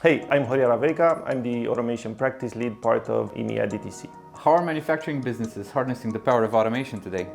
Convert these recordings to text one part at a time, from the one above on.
Hey, I'm Horia Raveica. I'm the automation practice lead part of EMEA DTC. How are manufacturing businesses harnessing the power of automation today?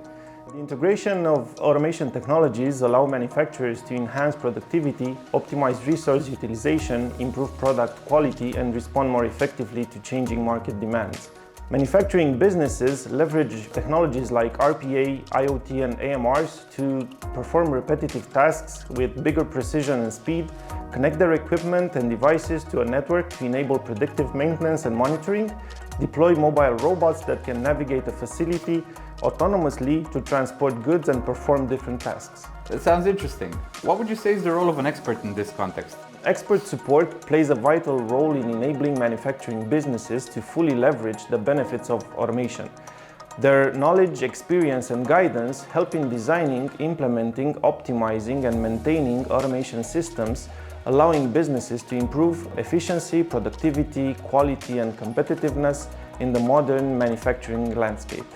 The integration of automation technologies allow manufacturers to enhance productivity, optimize resource utilization, improve product quality, and respond more effectively to changing market demands. Manufacturing businesses leverage technologies like RPA, IoT, and AMRs to perform repetitive tasks with bigger precision and speed, connect their equipment and devices to a network to enable predictive maintenance and monitoring, deploy mobile robots that can navigate a facility autonomously to transport goods and perform different tasks. That sounds interesting. What would you say is the role of an expert in this context? Expert support plays a vital role in enabling manufacturing businesses to fully leverage the benefits of automation. Their knowledge, experience, and guidance help in designing, implementing, optimizing, and maintaining automation systems, allowing businesses to improve efficiency, productivity, quality, and competitiveness in the modern manufacturing landscape.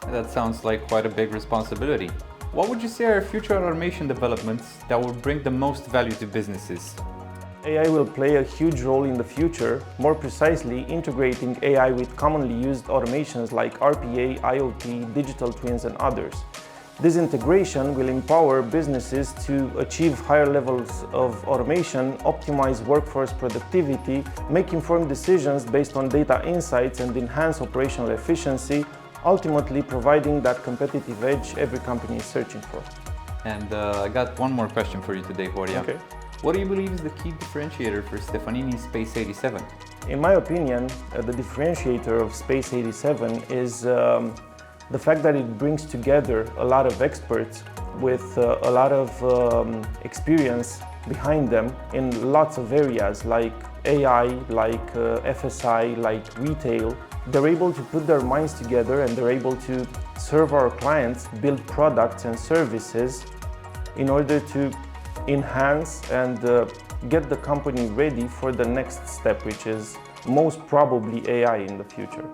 That sounds like quite a big responsibility. What would you say are future automation developments that will bring the most value to businesses? AI will play a huge role in the future, more precisely integrating AI with commonly used automations like RPA, IoT, digital twins, and others. This integration will empower businesses to achieve higher levels of automation, optimize workforce productivity, make informed decisions based on data insights, and enhance operational efficiency, ultimately providing that competitive edge every company is searching for. And I got one more question for you today, Horia. Okay. What do you believe is the key differentiator for Stefanini Space 87? In my opinion, the differentiator of Space 87 is the fact that it brings together a lot of experts with a lot of experience behind them in lots of areas like AI, like FSI, like retail. They're able to put their minds together and they're able to serve our clients, build products and services in order to enhance and get the company ready for the next step, which is most probably AI in the future.